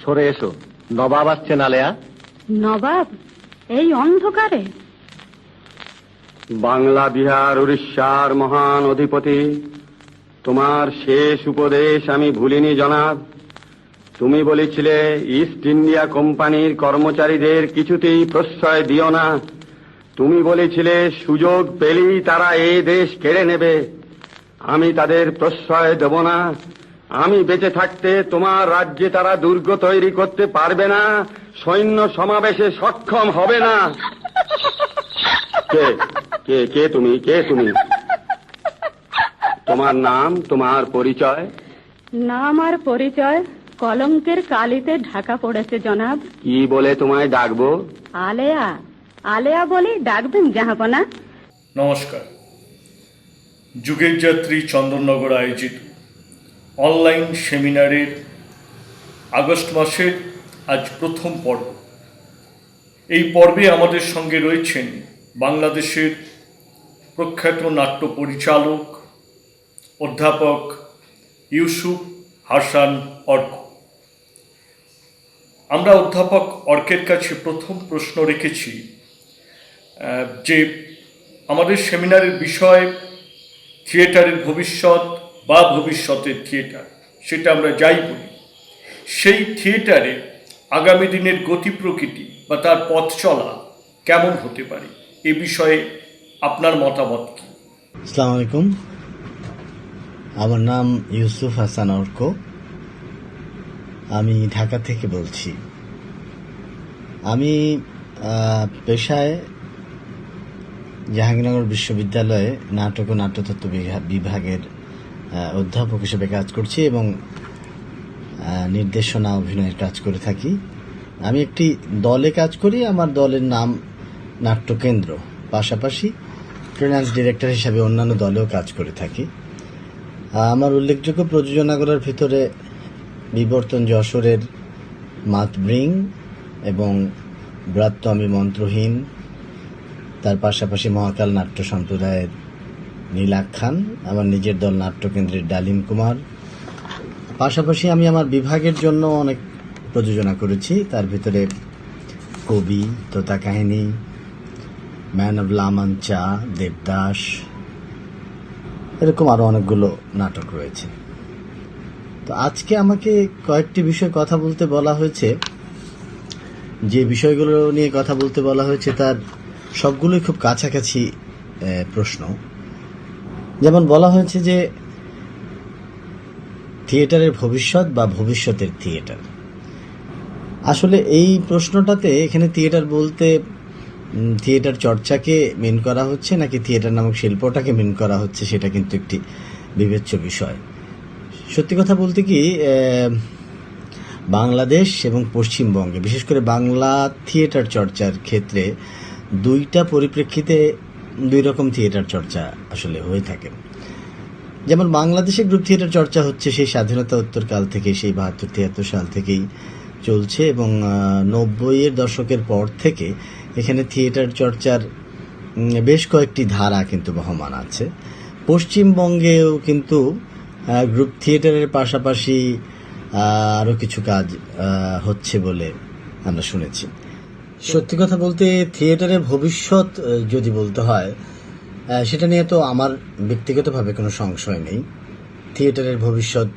সরে এসো, নবাব আসছেন আলেয়া। নবাব এই অন্ধকারে? বাংলা বিহার উড়িষ্যার মহান অধিপতি, তোমার শেষ উপদেশ আমি ভুলিনি জনাব। তুমি বলেছিলে ইস্ট ইন্ডিয়া কোম্পানির কর্মচারীদের কিছুতেই প্রশ্রয় দিও না। তুমি বলেছিলে সুযোগ পেলেই তারা এই দেশ কেড়ে নেবে। আমি তাদের প্রশ্রয় দেব না। আমি বেঁচে থাকতে তোমার রাজ্যে তারা দুর্গ তৈরি করতে পারবে না, সৈন্য সমাবেশে সক্ষম হবে না। কে কে কে তুমি? কে তুমি? তোমার নাম, তোমার পরিচয়? নাম আর পরিচয় কলঙ্কের কালিতে ঢাকা পড়েছে জনাব। কি বলে তোমায় ডাকবো? আলেয়া, আলেয়া বলে ডাকবেন জাহাপনা। নমস্কার। যুগের যাত্রী চন্দননগর আয়োজিত অনলাইন সেমিনারের আগস্ট মাসের আজ প্রথম পর্ব। এই পর্বে আমাদের সঙ্গে রয়েছেন বাংলাদেশের প্রখ্যাত নাট্য পরিচালক অধ্যাপক ইউসুফ হাসান অর্ক। আমরা অধ্যাপক অর্কের কাছে প্রথম প্রশ্ন রেখেছি যে আমাদের সেমিনারের বিষয় থিয়েটারের ভবিষ্যৎ বা ভবিষ্যতের থিয়েটার, সেটা আমরা যাই বলি, সেই থিয়েটারে আগামী দিনের গতি প্রকৃতি বা তার পথ চলা কেমন হতে পারে, এ বিষয়ে আপনার মতামত কি? আসসালামু আলাইকুম, আমার নাম ইউসুফ হাসান অর্ক। আমি ঢাকা থেকে বলছি। আমি পেশায় জাহাঙ্গীরনগর বিশ্ববিদ্যালয়ে নাটক ও নাট্যতত্ত্ব বিভাগের অধ্যাপক হিসেবে কাজ করছি এবং নির্দেশনা অভিনয়ের কাজ করে থাকি। আমি একটি দলে কাজ করি, আমার দলের নাম নাট্যকেন্দ্র। পাশাপাশি ফ্রিল্যান্স ডিরেক্টর হিসাবে অন্যান্য দলেও কাজ করে থাকি। আমার উল্লেখযোগ্য প্রযোজনাগুলোর ভিতরে বিবর্তন যশোরের মাতব্রিং এবং ব্রাত্য আমি মন্ত্রহীন, তার পাশাপাশি মহাকাল নাট্য সম্প্রদায়ের নীলাখ্যান, আমার নিজের দল নাট্যকেন্দ্রের ডালিম কুমার। পাশাপাশি আমি আমার বিভাগের জন্য অনেক প্রযোজনা করেছি, তার ভিতরে কবি, তোতা কাহিনী, ম্যান অব লা মাঞ্চা, দেবদাস, এরকম আরো অনেকগুলো নাটক রয়েছে। তো আজকে আমাকে কয়েকটি বিষয় কথা বলতে বলা হয়েছে। যে বিষয়গুলো নিয়ে কথা বলতে বলা হয়েছে তার সবগুলোই খুব কাছাকাছি প্রশ্ন। যেমন বলা হয়েছে যে থিয়েটারের ভবিষ্যৎ বা ভবিষ্যতের থিয়েটার। আসলে এই প্রশ্নটাতে এখানে থিয়েটার বলতে থিয়েটার চর্চাকে মিন করা হচ্ছে নাকি থিয়েটার নামক শিল্পটাকে মিন করা হচ্ছে, সেটা কিন্তু একটি বিবেচ্য বিষয়। সত্যি কথা বলতে কি, বাংলাদেশ এবং পশ্চিমবঙ্গে বিশেষ করে বাংলা থিয়েটার চর্চার ক্ষেত্রে দুইটা পরিপ্রেক্ষিতে দুই রকম থিয়েটার চর্চা আসলে হয়ে থাকে। যেমন বাংলাদেশে গ্রুপ থিয়েটার চর্চা হচ্ছে সেই স্বাধীনতা উত্তরকাল থেকে, সেই ৭২-৭৩ সাল থেকেই চলছে এবং ৯০-এর দশকের পর থেকে এখানে থিয়েটার চর্চার বেশ কয়েকটি ধারা কিন্তু বহমান আছে। পশ্চিমবঙ্গেও কিন্তু গ্রুপ থিয়েটারের পাশাপাশি আরও কিছু কাজ হচ্ছে বলে আমরা শুনেছি। সত্যি কথা বলতে থিয়েটারের ভবিষ্যৎ যদি বলতে হয়, সেটা নিয়ে তো আমার ব্যক্তিগতভাবে কোনো সংশয় নেই। থিয়েটারের ভবিষ্যৎ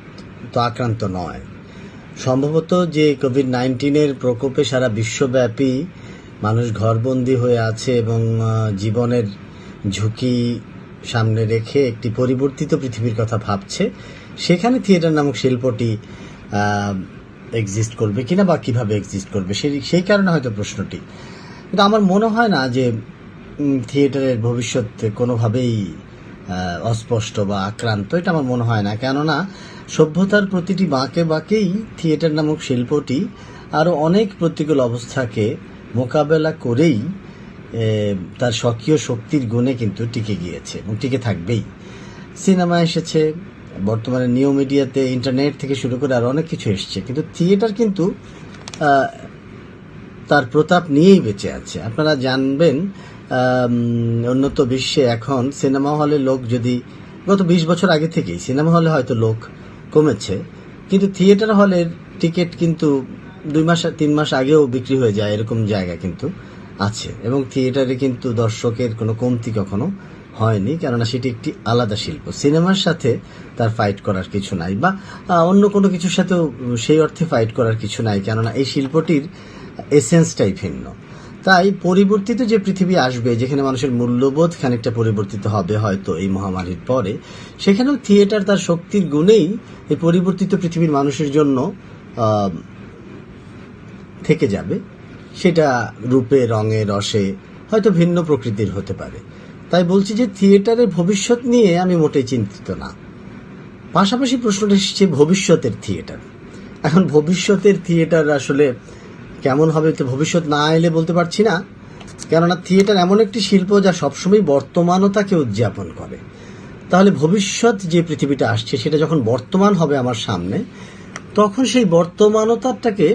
তো আক্রান্ত নয়। সম্ভবত যে কোভিড-১৯-এর প্রকোপে সারা বিশ্বব্যাপী মানুষ ঘরবন্দি হয়ে আছে এবং জীবনের ঝুঁকি সামনে রেখে একটি পরিবর্তিত পৃথিবীর কথা ভাবছে, সেখানে থিয়েটার নামক শিল্পটি এক্সিস্ট করবে কিনা বা কিভাবে এক্সিস্ট করবে সেই কারণে হয়তো প্রশ্নটি। কিন্তু আমার মনে হয় না যে থিয়েটারের ভবিষ্যৎ কোনোভাবেই অস্পষ্ট বা আক্রান্ত, এটা আমার মনে হয় না। কেননা সভ্যতার প্রতিটি বাঁকে বাঁকেই থিয়েটার নামক শিল্পটি আরও অনেক প্রতিকূল অবস্থাকে মোকাবেলা করেই তার স্বকীয় শক্তির গুণে কিন্তু টিকে গিয়েছে এবং টিকে থাকবেই। সিনেমা এসেছে, বর্তমানে নিউ মিডিয়াতে ইন্টারনেট থেকে শুরু করে আর অনেক কিছু এসছে, কিন্তু থিয়েটার কিন্তু তার প্রতাপ নিয়েই বেঁচে আছে। আপনারা জানবেন উন্নত বিশ্বে এখন সিনেমা হলে লোক যদি গত ২০ বছর আগে থেকেই সিনেমা হলে হয়তো লোক কমেছে, কিন্তু থিয়েটার হলের টিকিট কিন্তু 2 মাস 3 মাস আগেও বিক্রি হয়ে যায় এরকম জায়গা কিন্তু আছে, এবং থিয়েটারে কিন্তু দর্শকের কোনো কমতি কখনো হয়নি, কেননা সেটি একটি আলাদা শিল্প। সিনেমার সাথে তার ফাইট করার কিছু নাই, বা অন্য কোনো কিছুর সাথেও সেই অর্থে ফাইট করার কিছু নাই, কেননা এই শিল্পটির এসেন্সটাই ভিন্ন। তাই পরিবর্তিত যে পৃথিবী আসবে, যেখানে মানুষের মূল্যবোধ খানিকটা পরিবর্তিত হবে হয়তো এই মহামারীর পরে, সেখানেও থিয়েটার তার শক্তির গুণেই এই পরিবর্তিত পৃথিবীর মানুষের জন্য থেকে যাবে। সেটা রূপে, রঙে, রসে হয়তো ভিন্ন প্রকৃতির হতে পারে। তাই বলছি যে থিয়েটারের ভবিষ্যৎ নিয়ে আমি মোটেই চিন্তিত না। পাশাপাশি প্রশ্নটা এসেছে ভবিষ্যতের থিয়েটার। এখন ভবিষ্যতের থিয়েটার আসলে কেমন হবে তো ভবিষ্যৎ না এলে বলতে পারছি না, কেননা থিয়েটার এমন একটি শিল্প যা সবসময় বর্তমানতাকে উদযাপন করে। তাহলে ভবিষ্যৎ যে পৃথিবীটা আসছে সেটা যখন বর্তমান হবে আমার সামনে, তখন সেই বর্তমানতাটাকে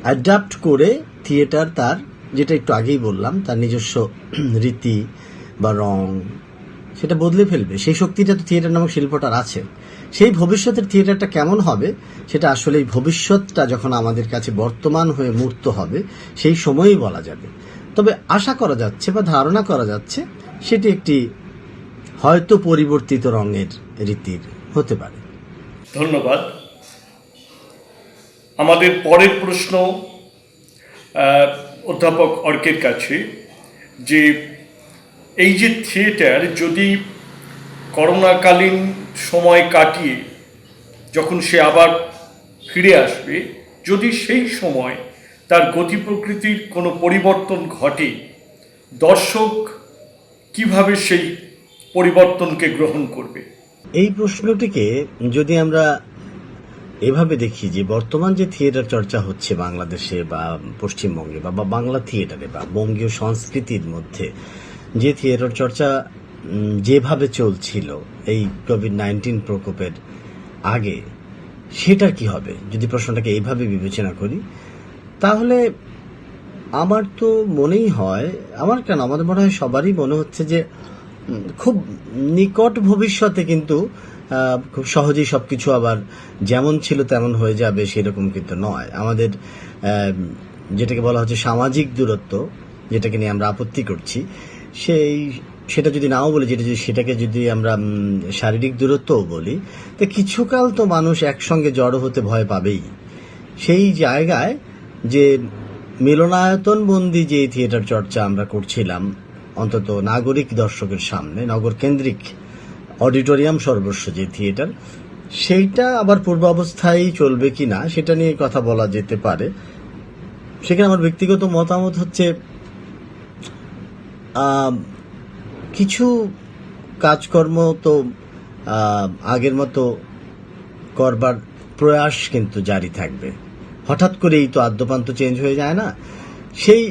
অ্যাডাপ্ট করে থিয়েটার তার, যেটা একটু আগেই বললাম, তার নিজস্ব রীতি বা রং সেটা বদলে ফেলবে। সেই শক্তিটা তো থিয়েটার নামক শিল্পটার আছে। সেই ভবিষ্যতের থিয়েটারটা কেমন হবে সেটা আসলে এই ভবিষ্যৎটা যখন আমাদের কাছে বর্তমান হয়ে মূর্ত হবে সেই সময়ই বলা যাবে। তবে আশা করা যাচ্ছে বা ধারণা করা যাচ্ছে সেটি একটি হয়তো পরিবর্তিত রঙের রীতির হতে পারে। ধন্যবাদ। আমাদের পরের প্রশ্ন অধ্যাপক অর্কের কাছে, যে এই যে থিয়েটার যদি করোনাকালীন সময় কাটিয়ে যখন সে আবার ফিরে আসবে, যদি সেই সময় তার গতি প্রকৃতির কোনো পরিবর্তন ঘটে, দর্শক কিভাবে সেই পরিবর্তনকে গ্রহণ করবে? এই প্রশ্নটিকে যদি আমরা এভাবে দেখি যে বর্তমান যে থিয়েটার চর্চা হচ্ছে বাংলাদেশে বা পশ্চিমবঙ্গে বা বাংলা থিয়েটারে বা বঙ্গীয় সংস্কৃতির মধ্যে যে থিয়েটার চর্চা যেভাবে চলছিল এই কোভিড-19 প্রকোপের আগে, সেটার কি হবে যদি প্রশ্নটাকে এইভাবে বিবেচনা করি, তাহলে আমার তো মনেই হয়, আমাদের মনে হয় সবারই মনে হচ্ছে যে খুব নিকট ভবিষ্যতে কিন্তু খুব সহজেই সবকিছু আবার যেমন ছিল তেমন হয়ে যাবে সেরকম কিন্তু নয়। আমাদের যেটাকে বলা হচ্ছে সামাজিক দূরত্ব, যেটাকে নিয়ে আমরা আপত্তি করছি, সেটা যদি নাও বলি, সেটাকে যদি আমরা শারীরিক দূরত্বও বলি, তো কিছুকাল তো মানুষ একসঙ্গে জড়ো হতে ভয় পাবেই। সেই জায়গায় যে মিলনায়তন বন্দি যে থিয়েটার চর্চা আমরা করছিলাম, অন্তত নাগরিক দর্শকের সামনে, নগর কেন্দ্রিক অডিটোরিয়াম সর্বস্ব যে থিয়েটার, সেইটা আবার পূর্বাবস্থায় চলবে কিনা সেটা নিয়ে কথা বলা যেতে পারে। সেখানে আমার ব্যক্তিগত মতামত হচ্ছে কিছু কাজকর্ম তো আগের মতো করবার প্রয়াস কিন্তু জারি থাকবে। হঠাৎ করেই তো আদ্যপান্ত চেঞ্জ হয়ে যায় না। সেই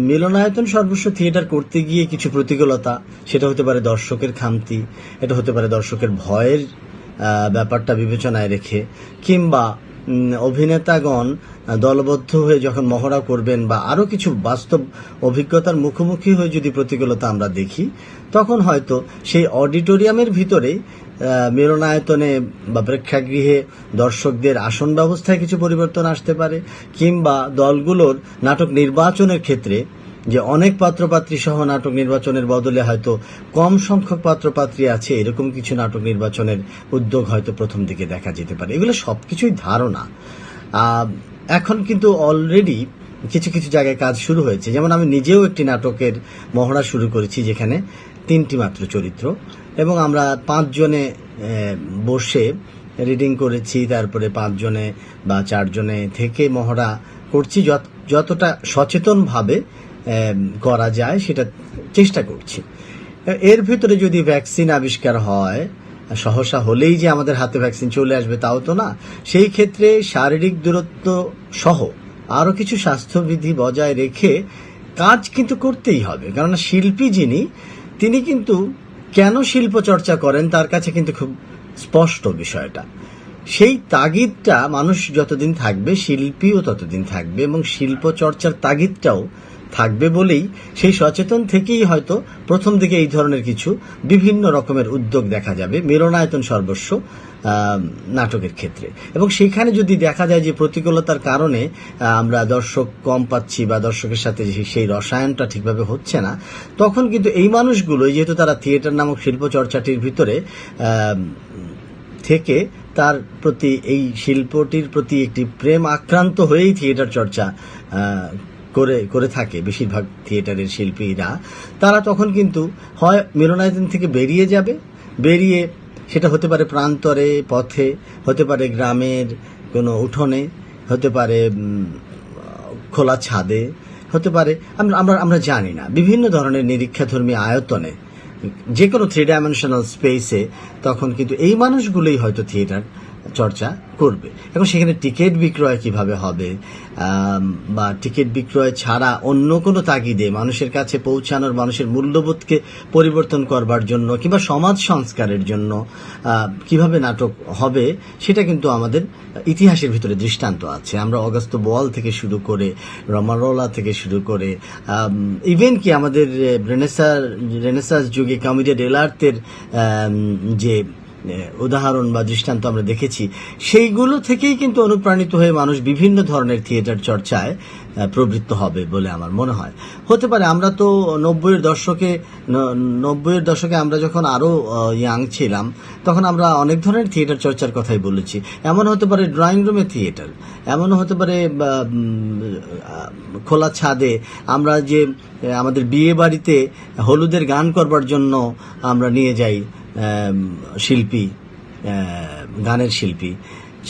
মিলনায়তন সর্বস্ব থিয়েটার করতে গিয়ে কিছু প্রতিকূলতা, সেটা হতে পারে দর্শকের খামতি, এটা হতে পারে দর্শকের ভয়ের ব্যাপারটা বিবেচনায় রেখে, কিংবা অভিনেতাগণ দলবদ্ধ হয়ে যখন মহড়া করবেন বা আরও কিছু বাস্তব অভিজ্ঞতার মুখোমুখি হয়ে যদি প্রতিকূলতা আমরা দেখি, তখন হয়তো সেই অডিটোরিয়ামের ভিতরেই মিলনায়তনে বা প্রেক্ষাগৃহে দর্শকদের আসন ব্যবস্থায় কিছু পরিবর্তন আসতে পারে, কিংবা দলগুলোর নাটক নির্বাচনের ক্ষেত্রে যে অনেক পাত্রপাত্রী সহ নাটক নির্বাচনের বদলে হয়তো কম সংখ্যক পাত্রপাত্রী আছে, এরকম কিছু নাটক নির্বাচনের উদ্যোগ হয়তো প্রথম দিকে দেখা যেতে পারে। এগুলো সবকিছুই ধারণা। এখন কিন্তু অলরেডি কিছু কিছু জায়গায় কাজ শুরু হয়েছে। যেমন আমি নিজেও একটি নাটকের মহড়া শুরু করেছি, যেখানে 3টি মাত্র চরিত্র, এবং আমরা 5 জনে বসে রিডিং করেছি, তারপরে 5 জনে বা 4 জনে থেকে মহড়া করছি। যতটা সচেতনভাবে করা যায় সেটা চেষ্টা করছি। এর ভিতরে যদি ভ্যাকসিন আবিষ্কার হয়, সহসা হলেই যে আমাদের হাতে ভ্যাকসিন চলে আসবে তাও তো না। সেই ক্ষেত্রে শারীরিক দূরত্ব সহ আরও কিছু স্বাস্থ্যবিধি বজায় রেখে কাজ কিন্তু করতেই হবে। কেননা শিল্পী তিনি কিন্তু কেন শিল্প চর্চা করেন তার কাছে কিন্তু খুব স্পষ্ট বিষয়টা। সেই তাগিদটা মানুষ যতদিন থাকবে, শিল্পীও ততদিন থাকবে, এবং শিল্প চর্চার তাগিদটাও থাকবে বলেই সেই সচেতন থেকেই হয়তো প্রথম দিকে এই ধরনের কিছু বিভিন্ন রকমের উদ্যোগ দেখা যাবে মিলনায়তন সর্বস্ব নাটকের ক্ষেত্রে। এবং সেখানে যদি দেখা যায় যে প্রতিকূলতার কারণে আমরা দর্শক কম পাচ্ছি বা দর্শকের সাথে সেই রসায়নটা ঠিকভাবে হচ্ছে না, তখন কিন্তু এই মানুষগুলো যেহেতু তারা থিয়েটার নামক শিল্প চর্চাটির ভিতরে থেকে তার প্রতি এই শিল্পটির প্রতি একটি প্রেম আক্রান্ত হয়েই থিয়েটার চর্চা করে থাকে বেশিরভাগ থিয়েটারের শিল্পীরা, তারা তখন কিন্তু হয় মিলনায়তন থেকে বেরিয়ে যাবে, বেরিয়ে সেটা হতে পারে প্রান্তরে পথে, হতে পারে গ্রামের কোনো উঠোনে, হতে পারে খোলা ছাদে, হতে পারে আমরা জানি না, বিভিন্ন ধরনের নিরীক্ষাধর্মী আয়তনে, যে কোনো 3 ডাইমেনশনাল স্পেসে তখন কিন্তু এই মানুষগুলোই হয়তো থিয়েটার চর্চা করবে। এখন সেখানে টিকিট বিক্রয় কিভাবে হবে বা টিকিট বিক্রয় ছাড়া অন্য কোনো তাগিদে মানুষের কাছে পৌঁছানোর, মানুষের মূল্যবোধকে পরিবর্তন করবার জন্য কিংবা সমাজ সংস্কারের জন্য কিভাবে নাটক হবে, সেটা কিন্তু আমাদের ইতিহাসের ভিতরে দৃষ্টান্ত আছে। আমরা অগাস্তো বল থেকে শুরু করে, রমারোলা থেকে শুরু করে, ইভেন কি আমাদের রেনেসাঁস যুগে কমেডি ডেলার্টের যে উদাহরণ বা দৃষ্টান্ত আমরা দেখেছি, সেইগুলো থেকেই কিন্তু অনুপ্রাণিত হয়ে মানুষ বিভিন্ন ধরনের থিয়েটার চর্চায় প্রবৃত্ত হবে বলে আমার মনে হয়। হতে পারে আমরা তো 90-এর দশকে আমরা যখন আরো ইয়াং ছিলাম তখন আমরা অনেক ধরনের থিয়েটার চর্চার কথাই বলেছি। এমন হতে পারে ড্রয়িং রুমে থিয়েটার, এমনও হতে পারে খোলা ছাদে আমরা যে আমাদের বিয়ে বাড়িতে হলুদের গান করবার জন্য আমরা নিয়ে যাই শিল্পী, গানের শিল্পী,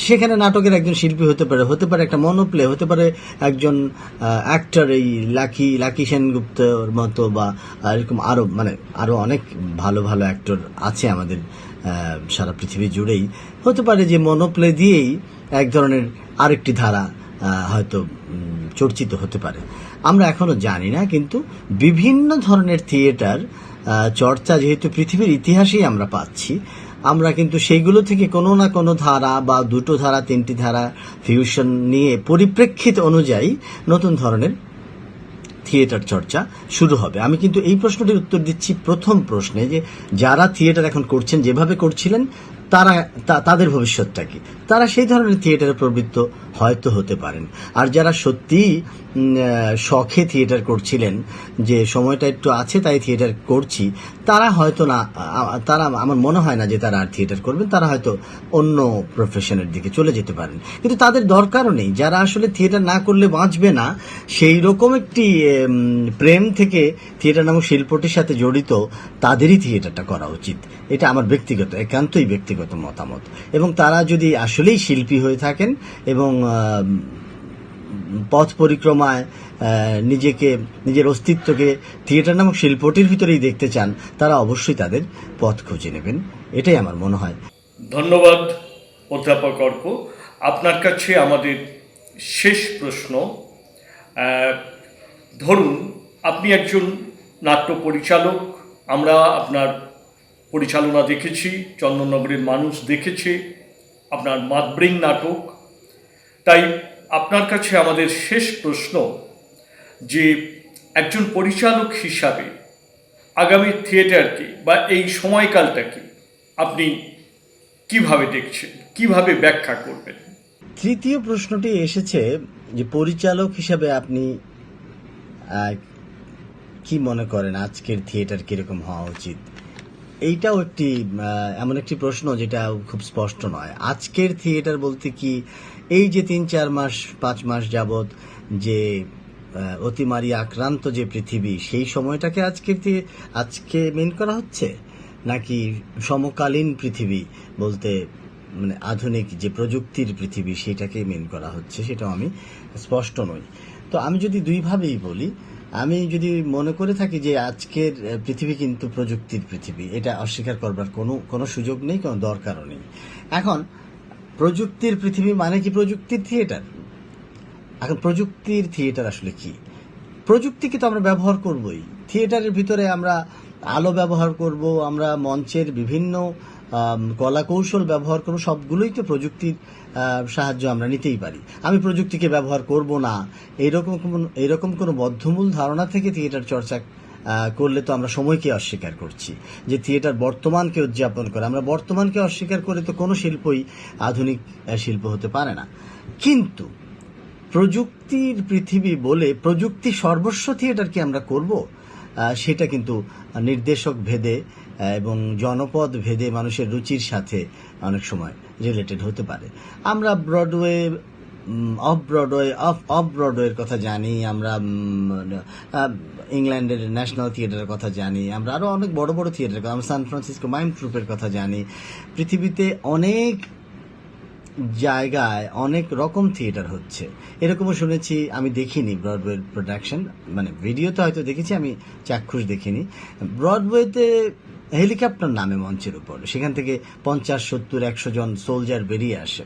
সেখানে নাটকের একজন শিল্পী হতে পারে একটা মনোপ্লে, হতে পারে একজন অ্যাক্টর, এই লাকি সেনগুপ্তর মতো বা এরকম আরো অনেক ভালো ভালো অ্যাক্টর আছে আমাদের সারা পৃথিবী জুড়েই। হতে পারে যে মনোপ্লে দিয়েই এক ধরনের আরেকটি ধারা হয়তো চর্চিত হতে পারে, আমরা এখনো জানি না। কিন্তু বিভিন্ন ধরনের থিয়েটার চর্চা যেহেতু পৃথিবীর ইতিহাসেই আমরা পাচ্ছি, আমরা কিন্তু সেইগুলো থেকে কোনো না কোনো ধারা বা 2টো ধারা 3টি ধারা ফিউশন নিয়ে পরিপ্রেক্ষিত অনুযায়ী নতুন ধরনের থিয়েটার চর্চা শুরু হবে। আমি কিন্তু এই প্রশ্নটির উত্তর দিচ্ছি প্রথম প্রশ্নে, যে যারা থিয়েটার এখন করছেন, যেভাবে করছিলেন, তাদের ভবিষ্যৎটা কি? তারা সেই ধরনের থিয়েটারে প্রবৃত্ত হয়তো হতে পারেন। আর যারা সত্যিই শখে থিয়েটার করছিলেন, যে সময়টা একটু আছে তাই থিয়েটার করছি, তারা হয়তো না, তারা আমার মনে হয় না যে তারা আর থিয়েটার করবেন, তারা হয়তো অন্য প্রফেশনের দিকে চলে যেতে পারেন। কিন্তু তাদের দরকারও নেই। যারা আসলে থিয়েটার না করলে বাঁচবে না, সেই রকম একটি প্রেম থেকে থিয়েটার নামক শিল্পটির সাথে জড়িত, তাদেরই থিয়েটারটা করা উচিত। এটা আমার একান্তই ব্যক্তিগত মতামত। এবং তারা যদি আসলেই শিল্পী হয়ে থাকেন এবং পথ পরিক্রমায় নিজের অস্তিত্বকে থিয়েটার নামক শিল্পটির ভিতরেই দেখতে চান, তারা অবশ্যই তাদের পথ খুঁজে নেবেন, এটাই আমার মনে হয়। ধন্যবাদ অধ্যাপক অর্ক। আপনার কাছে আমাদের শেষ প্রশ্ন, ধরুন আপনি একজন নাট্য পরিচালক, আমরা আপনার পরিচালনা দেখেছি, চন্দননগরের মানুষ দেখেছে আপনার মাতব্রিং নাটক। তাই আপনার কাছে আমাদের শেষ প্রশ্ন, যে একজন পরিচালক হিসাবে আগামী থিয়েটারকে বা এই সময়কালটাকে আপনি কিভাবে দেখছেন, কিভাবে ব্যাখ্যা করবেন? তৃতীয় প্রশ্নটি এসেছে যে পরিচালক হিসাবে আপনি কি মনে করেন আজকের থিয়েটার কিরকম হওয়া উচিত? এইটাও এমন একটি প্রশ্ন যেটা খুব স্পষ্ট নয়। আজকের থিয়েটার বলতে কি এই যে 3-4 মাস 5 মাস যাবৎ যে অতিমারি আক্রান্ত যে পৃথিবী, সেই সময়টাকে আজকে মেন করা হচ্ছে, নাকি সমকালীন পৃথিবী বলতে আধুনিক যে প্রযুক্তির পৃথিবী সেটাকে মেন করা হচ্ছে? সেটাও আমি স্পষ্ট নই। তো আমি যদি দুইভাবেই বলি, আমি যদি মনে করে থাকি যে আজকের পৃথিবী কিন্তু প্রযুক্তির পৃথিবী, এটা অস্বীকার করবার কোনো সুযোগ নেই, কোনো দরকারও নেই। এখন প্রযুক্তির পৃথিবী মানে কি প্রযুক্তির থিয়েটার? এখন প্রযুক্তির থিয়েটার আসলে কি? প্রযুক্তিকে তো আমরা ব্যবহার করবই। থিয়েটারের ভিতরে আমরা আলো ব্যবহার করব, আমরা মঞ্চের বিভিন্ন কলা কৌশল ব্যবহার করব, সবগুলোই তো প্রযুক্তির সাহায্য আমরা নিতেই পারি। আমি প্রযুক্তিকে ব্যবহার করব না এইরকম কোনো বদ্ধমূল ধারণা থেকে থিয়েটার চর্চা করলে তো আমরা সময়কে অস্বীকার করছি, যে থিয়েটার বর্তমানকে উদযাপন করে। আমরা বর্তমানকে অস্বীকার করে তো কোনো শিল্পই আধুনিক শিল্প হতে পারে না। কিন্তু প্রযুক্তির পৃথিবী বলে প্রযুক্তি সর্বস্ব থিয়েটার কি আমরা করব? সেটা কিন্তু নির্দেশক ভেদে এবং জনপদ ভেদে মানুষের রুচির সাথে অনেক সময় রিলেটেড হতে পারে। আমরা ব্রডওয়ে, অফ ব্রডওয়ের কথা জানি, আমরা ইংল্যান্ডের ন্যাশনাল থিয়েটারের কথা জানি, আমরা আরও অনেক বড় বড় থিয়েটারের কথা, আমরা সান ফ্রান্সিসকো মাইম ট্রুপের কথা জানি। পৃথিবীতে অনেক জায়গায় অনেক রকম থিয়েটার হচ্ছে। এরকমও শুনেছি, আমি দেখিনি ব্রডওয়ের প্রোডাকশন, মানে ভিডিওতে হয়তো দেখেছি, আমি চাক্ষুষ দেখিনি। ব্রডওয়েতে হেলিকপ্টার নামে মঞ্চের উপর, সেখান থেকে 50, 70, 100 জন সোলজার বেরিয়ে আসে,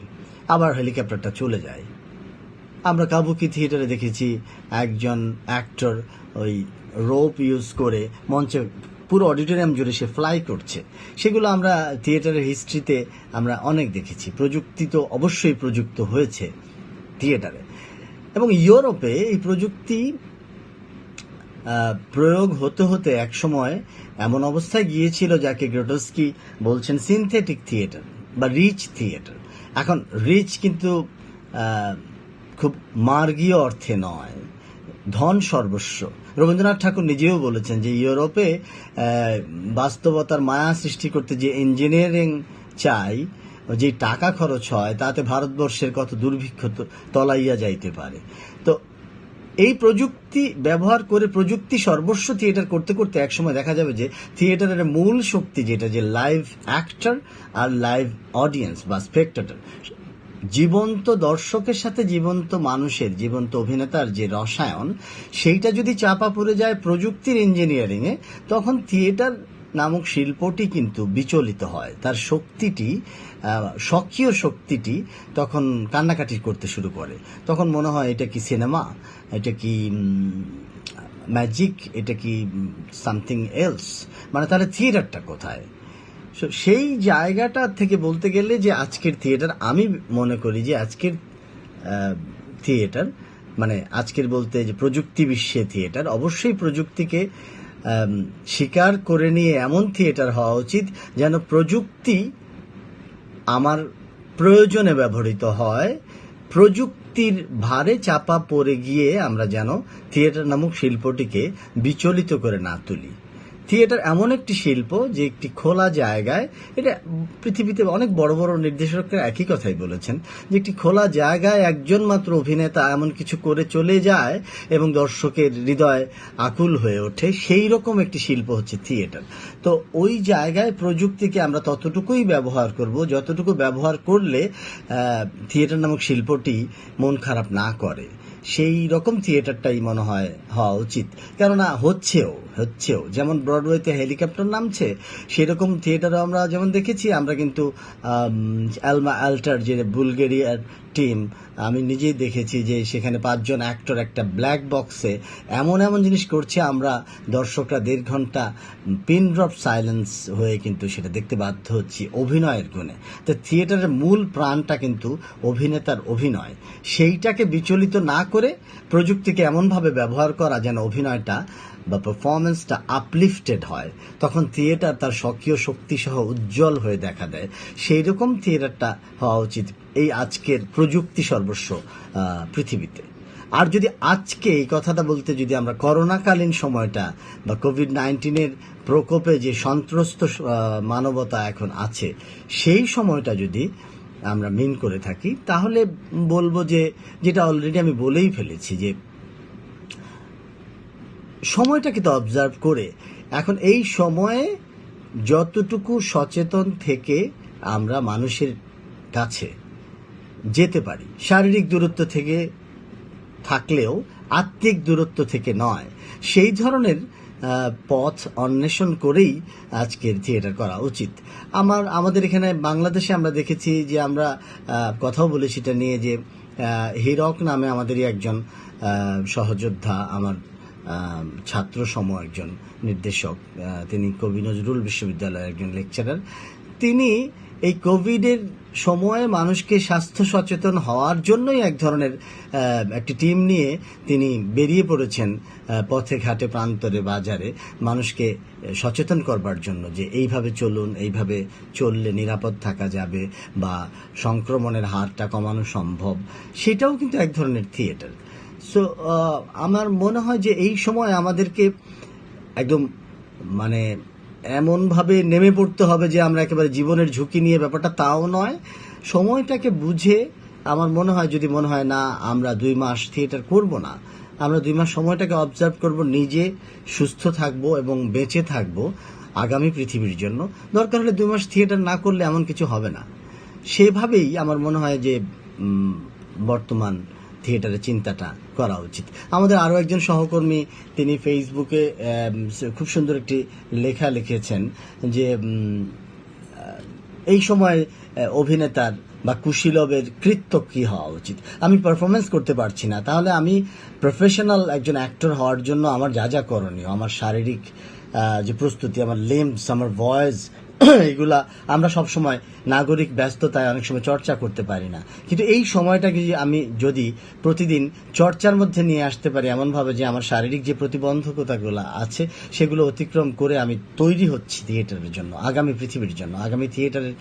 আবার হেলিকপ্টারটা চলে যায়। আমরা কাবুকি থিয়েটারে দেখেছি একজন অ্যাক্টর ওই রোপ ইউজ করে মঞ্চে পুরো অডিটোরিয়াম জুড়ে সে ফ্লাই করছে। সেগুলো আমরা থিয়েটারের হিস্ট্রিতে আমরা অনেক দেখেছি। প্রযুক্তি তো অবশ্যই প্রযুক্ত হয়েছে থিয়েটারে, এবং ইউরোপে এই প্রযুক্তি প্রয়োগ হতে হতে এক সময় এমন অবস্থায় গিয়েছিল যাকে গ্রোটোস্কি বলছেন সিনথেটিক থিয়েটার বা রিচ থিয়েটার। এখন রিচ কিন্তু খুব মার্গীয় অর্থে নয়, ধন সর্বস্ব। রবীন্দ্রনাথ ঠাকুর নিজেও বলেছেন যে ইউরোপে বাস্তবতার মায়া সৃষ্টি করতে যে ইঞ্জিনিয়ারিং চাই, যে টাকা খরচ হয়, তাতে ভারতবর্ষের কত দুর্ভিক্ষ তলাইয়া যাইতে পারে। তো এই প্রযুক্তি ব্যবহার করে প্রযুক্তি সর্বস্ব থিয়েটার করতে করতে একসময় দেখা যাবে যে থিয়েটারের মূল শক্তি যেটা, যে লাইভ অ্যাক্টর আর লাইভ অডিয়েন্স বা স্পেক্টেটর, জীবন্ত দর্শকের সাথে জীবন্ত মানুষের, জীবন্ত অভিনেতার যে রসায়ন, সেইটা যদি চাপা পড়ে যায় প্রযুক্তির ইঞ্জিনিয়ারিংয়ে, তখন থিয়েটার নামক শিল্পটি কিন্তু বিচলিত হয়। তার শক্তিটি, স্বকীয় শক্তিটি তখন কান্নাকাটি করতে শুরু করে। তখন মনে হয় এটা কি সিনেমা, এটা কি ম্যাজিক, এটা কি সামথিং এলস, মানে তাহলে থিয়েটারটা কোথায়? সেই জায়গাটা থেকে বলতে গেলে যে আজকের থিয়েটার, আমি মনে করি যে আজকের থিয়েটার, মানে আজকের বলতে যে প্রযুক্তি বিশ্বে থিয়েটার, অবশ্যই প্রযুক্তিকে স্বীকার করে নিয়ে এমন থিয়েটার হওয়া উচিত যেন প্রযুক্তি আমার প্রয়োজনে ব্যবহৃত হয়, প্রযুক্তির ভারে চাপা পড়ে গিয়ে আমরা যেন থিয়েটার নামক শিল্পটিকে বিচলিত করে না তুলি। থিয়েটার এমন একটি শিল্প যে একটি খোলা জায়গায়, এটা পৃথিবীতে অনেক বড় বড় নির্দেশকরা একই কথাই বলেছেন, যে একটি খোলা জায়গায় একজন মাত্র অভিনেতা এমন কিছু করে চলে যায় এবং দর্শকের হৃদয় আকুল হয়ে ওঠে, সেই রকম একটি শিল্প হচ্ছে থিয়েটার। তো ওই জায়গায় প্রযুক্তিকে আমরা ততটুকুই ব্যবহার করব যতটুকু ব্যবহার করলে থিয়েটার নামক শিল্পটি মন খারাপ না করে। সেই রকম থিয়েটারটাই মনে হয় হওয়া উচিত। কেননা হচ্ছেও যেমন ব্রডওয়েতে হেলিকপ্টার নামছে, সেরকম থিয়েটারও আমরা যেমন দেখেছি। আমরা কিন্তু অ্যালমা অ্যাল্টার, যে বুলগেরিয়ার টিম, আমি নিজেই দেখেছি যে সেখানে 5 জন অ্যাক্টর একটা ব্ল্যাক বক্সে এমন জিনিস করছে, আমরা দর্শকরা 1.5 ঘন্টা পিন ড্রপ সাইলেন্স হয়ে কিন্তু সেটা দেখতে বাধ্য হচ্ছি অভিনয়ের গুণে। তো থিয়েটারের মূল প্রাণটা কিন্তু অভিনেতার অভিনয়, সেইটাকে বিচলিত না করে প্রযুক্তিকে এমনভাবে ব্যবহার করা যেন অভিনয়টা বা পারফরমেন্সটা আপলিফটেড হয়, তখন থিয়েটার তার স্বকীয় শক্তি সহ উজ্জ্বল হয়ে দেখা দেয়। সেই রকম থিয়েটারটা হওয়া উচিত এই আজকের প্রযুক্তি সর্বস্ব পৃথিবীতে। আর যদি আজকে এই কথাটা বলতে, যদি আমরা করোনাকালীন সময়টা বা কোভিড-19 প্রকোপে যে সন্ত্রস্ত মানবতা এখন আছে, সেই সময়টা যদি আমরা মিন করে থাকি, তাহলে বলবো যে, যেটা অলরেডি আমি বলেই ফেলেছি, যে সময়টাকে তো অবজার্ভ করে এখন এই সময়ে যতটুকু সচেতন থেকে আমরা মানুষের কাছে যেতে পারি, শারীরিক দূরত্ব থেকে থাকলেও আত্মিক দূরত্ব থেকে নয়, সেই ধরনের পথ অন্বেষণ করেই আজকের থিয়েটার করা উচিত। আমাদের এখানে বাংলাদেশে আমরা দেখেছি যে, আমরা কথাও বলেছি এটা নিয়ে, যে হীরক নামে আমাদেরই একজন সহযোদ্ধা, আমার ছাত্র সম একজন নির্দেশক, তিনি কবি নজরুল বিশ্ববিদ্যালয়ের একজন লেকচারার। তিনি এই কোভিডের সময়ে মানুষকে স্বাস্থ্য সচেতন হওয়ার জন্যই এক ধরনের একটি টিম নিয়ে তিনি বেরিয়ে পড়েছেন পথে ঘাটে প্রান্তরে বাজারে মানুষকে সচেতন করবার জন্য যে এইভাবে চলুন, এইভাবে চললে নিরাপদ থাকা যাবে বা সংক্রমণের হারটা কমানো সম্ভব। সেটাও কিন্তু এক ধরনের থিয়েটার। সো আমার মনে হয় যে এই সময় আমাদেরকে একদম মানে এমনভাবে নেমে পড়তে হবে যে আমরা একেবারে জীবনের ঝুঁকি নিয়ে ব্যাপারটা তাও নয়, সময়টাকে বুঝে আমার মনে হয় যদি মনে হয় না আমরা 2 মাস থিয়েটার করব না, আমরা 2 মাস সময়টাকে অবজার্ভ করব, নিজে সুস্থ থাকব এবং বেঁচে থাকব আগামী পৃথিবীর জন্য। দরকার হলে 2 মাস থিয়েটার না করলে এমন কিছু হবে না। সেভাবেই আমার মনে হয় যে বর্তমান থিয়েটারের চিন্তাটা করা উচিত। আমাদের আরও একজন সহকর্মী তিনি ফেসবুকে খুব সুন্দর একটি লেখা লিখেছেন যে এই সময় অভিনেতার বা কুশীলবের কৃত্য কী হওয়া উচিত। আমি পারফরমেন্স করতে পারছি না, তাহলে আমি প্রফেশনাল একজন অ্যাক্টর হওয়ার জন্য আমার যা যা করণীয়, আমার শারীরিক যে প্রস্তুতি, আমার লিম্বস, আমার ভয়েস, এগুলা আমরা সবসময় নাগরিক ব্যস্ততায় অনেক সময় চর্চা করতে পারি না। কিন্তু এই সময়টাকে আমি যদি প্রতিদিন চর্চার মধ্যে নিয়ে আসতে পারি এমনভাবে যে আমার শারীরিক যে প্রতিবন্ধকতাগুলো আছে সেগুলো অতিক্রম করে আমি তৈরি হচ্ছি থিয়েটারের জন্য, আগামী পৃথিবীর জন্য, আগামী থিয়েটারের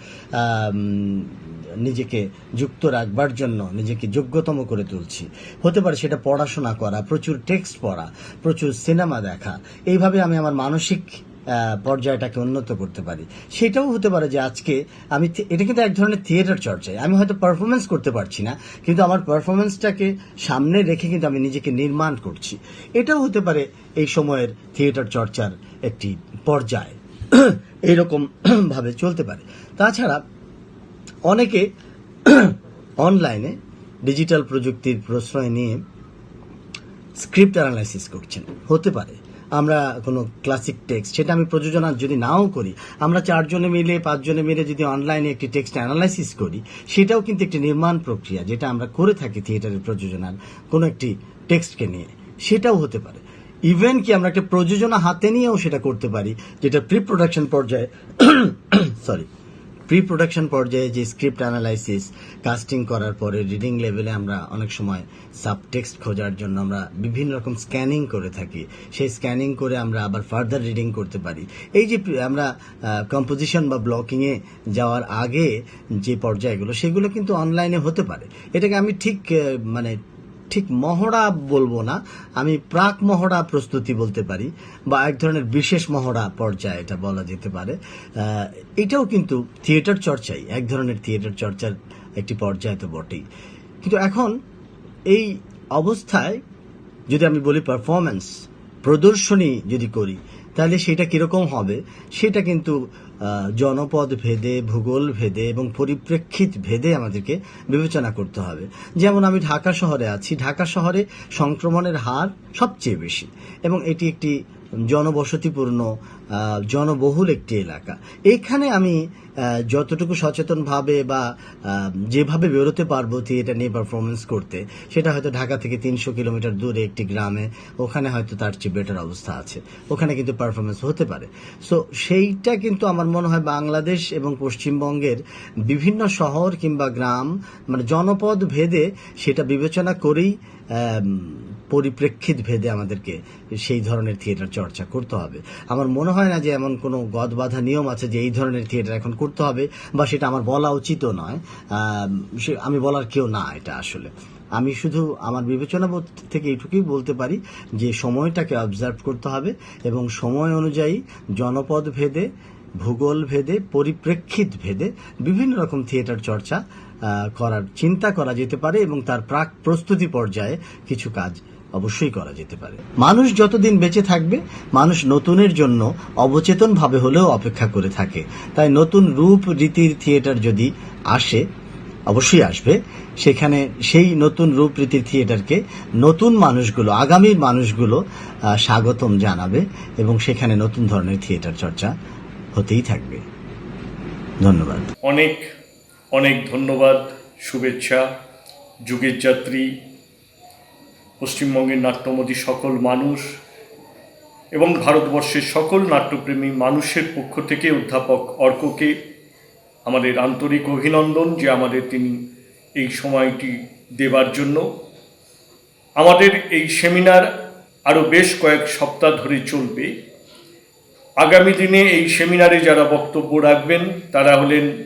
নিজেকে যুক্ত রাখবার জন্য নিজেকে যোগ্যতম করে তুলছি। হতে পারে সেটা পড়াশোনা করা, প্রচুর টেক্সট পড়া, প্রচুর সিনেমা দেখা, এইভাবে আমি আমার মানসিক পর্যায়টাকে উন্নত করতে পারি। সেটাও হতে পারে যে আজকে আমি, এটা কিন্তু এক ধরনের থিয়েটার চর্চায়, আমি হয়তো পারফরমেন্স করতে পারছি না কিন্তু আমার পারফরমেন্সটাকে সামনে রেখে কিন্তু আমি নিজেকে নির্মাণ করছি। এটাও হতে পারে এই সময়ের থিয়েটার চর্চার একটি পর্যায়, এইরকম ভাবে চলতে পারে। তাছাড়া অনেকে অনলাইনে ডিজিটাল প্রযুক্তির প্রশ্রয় নিয়ে স্ক্রিপ্ট অ্যানালাইসিস করছেন। হতে পারে আমরা কোনো ক্লাসিক টেক্সট, সেটা আমি প্রযোজনা যদি নাও করি, আমরা 4 জনে মিলে 5 জনে মিলে যদি অনলাইনে একটি টেক্সট অ্যানালাইসিস করি, সেটাও কিন্তু একটি নির্মাণ প্রক্রিয়া যেটা আমরা করে থাকি থিয়েটারের প্রযোজনার কোনো একটি টেক্সটকে নিয়ে, সেটাও হতে পারে। ইভেন কি আমরা একটা প্রযোজনা হাতে নিয়েও সেটা করতে পারি, যেটা প্রি প্রোডাকশন পর্যায়ে যে স্ক্রিপ্ট অ্যানালাইসিস, কাস্টিং করার পরে রিডিং লেভেলে আমরা অনেক সময় সাবটেক্সট খোঁজার জন্য আমরা বিভিন্ন রকম স্ক্যানিং করে থাকি। সেই স্ক্যানিং করে আমরা আবার ফার্দার রিডিং করতে পারি। এই যে আমরা কম্পোজিশন বা ব্লকিংয়ে যাওয়ার আগে যে পর্যায়গুলো, সেগুলো কিন্তু অনলাইনে হতে পারে। এটাকে আমি ঠিক মহড়া বলবো না, আমি প্রাক মহড়া প্রস্তুতি বলতে পারি, বা এক ধরনের বিশেষ মহড়া পর্যায়ে এটা বলা যেতে পারে। এটাও কিন্তু থিয়েটার চর্চাই, এক ধরনের থিয়েটার চর্চার একটি পর্যায় তো বটেই। কিন্তু এখন এই অবস্থায় যদি আমি বলি পারফরম্যান্স, প্রদর্শনী যদি করি, তাহলে সেটা কিরকম হবে সেটা কিন্তু জনপদ ভেদে, ভূগোল ভেদে এবং পরিপ্রেক্ষিত ভেদে আমাদেরকে বিবেচনা করতে হবে। যেমন আমি ঢাকা শহরে আছি, ঢাকা শহরে সংক্রমণের হার সবচেয়ে বেশি এবং এটি একটি জনবসতিপূর্ণ জনবহুল একটি এলাকা। এইখানে আমি যতটুকু সচেতনভাবে বা যেভাবে বেরোতে পারবো থিয়েটার নিয়ে পারফরমেন্স করতে, সেটা হয়তো ঢাকা থেকে 300 কিলোমিটার দূরে একটি গ্রামে, ওখানে হয়তো তার চেয়ে বেটার অবস্থা আছে, ওখানে কিন্তু পারফরমেন্স হতে পারে। সো সেইটা কিন্তু আমার মনে হয় বাংলাদেশ এবং পশ্চিমবঙ্গের বিভিন্ন শহর কিংবা গ্রাম, মানে জনপদ ভেদে সেটা বিবেচনা করেই পরিপ্রেক্ষিত ভেদে আমাদেরকে সেই ধরনের থিয়েটার চর্চা করতে হবে। আমার মনে হয় না যে এমন কোনো গদবাঁধা নিয়ম আছে যে এই ধরনের থিয়েটার এখন করতে হবে, বা সেটা আমার বলা উচিতও নয়, আমি বলার কেউ না। এটা আসলে আমি শুধু আমার বিবেচনা থেকে এইটুকুই বলতে পারি যে সময়টাকে অবজার্ভ করতে হবে এবং সময় অনুযায়ী জনপদ ভেদে, ভূগোল ভেদে, পরিপ্রেক্ষিত ভেদে বিভিন্ন রকম থিয়েটার চর্চা করার চিন্তা করা যেতে পারে এবং তার প্রাক প্রস্তুতি পর্যায়ে কিছু কাজ অবশ্যই করা যেতে পারে। মানুষ যতদিন বেঁচে থাকবে, মানুষ নতুনের জন্য অবচেতন ভাবে হলেও অপেক্ষা করে থাকে। তাই নতুন রূপ রীতির থিয়েটার যদি আসে, অবশ্যই আসবে, সেখানে সেই নতুন রূপ রীতির থিয়েটারকে নতুন মানুষগুলো, আগামীর মানুষগুলো স্বাগতম জানাবে এবং সেখানে নতুন ধরনের থিয়েটার চর্চা হতেই থাকবে। ধন্যবাদ। অনেক অনেক ধন্যবাদ, শুভেচ্ছা। যুগের যাত্রী, পশ্চিমবঙ্গের নাট্যমোদী সকল মানুষ এবং ভারতবর্ষের সকল নাট্যপ্রেমী মানুষের পক্ষ থেকে অধ্যাপক অর্ককে আমাদের আন্তরিক অভিনন্দন যে আমাদের তিনি এই সময়টি দেবার জন্য। আমাদের এই সেমিনার আরও বেশ কয়েক সপ্তাহ ধরে চলবে। আগামী দিনে এই সেমিনারে যারা বক্তব্য রাখবেন তারা হলেন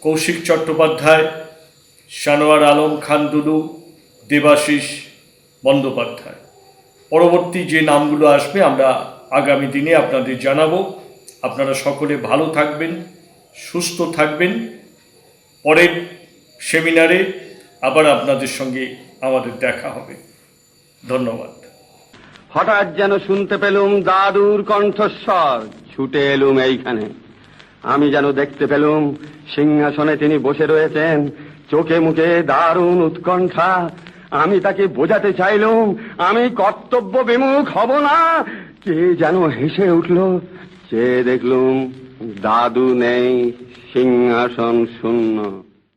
কৌশিক চট্টোপাধ্যায়, সানোয়ার আলম খান দুলু, দেবাশিস বন্দ্যোপাধ্যায়। পরবর্তী যে নামগুলো আসবে আমরা আগামী দিনে আপনাদের জানাবো। আপনারা সকলে ভালো থাকবেন, সুস্থ থাকবেন। পরের সেমিনারে আবার আপনাদের সঙ্গে আমাদের দেখা হবে। ধন্যবাদ। হঠাৎ যেন শুনতে পেলুম দাদুর কণ্ঠস্বর, ছুটে এলুম এইখানে। আমি যেন দেখতে পেলুম সিংহাসনে তিনি বসে রয়েছেন, চোখে মুখে দারুণ উৎকণ্ঠা। আমি তাকে বোঝাতে চাইলুম আমি কর্তব্য বিমুখ হব না। কে যেন হেসে উঠল। চেয়ে দেখলুম দাদু নেই, সিংহাসন শূন্য।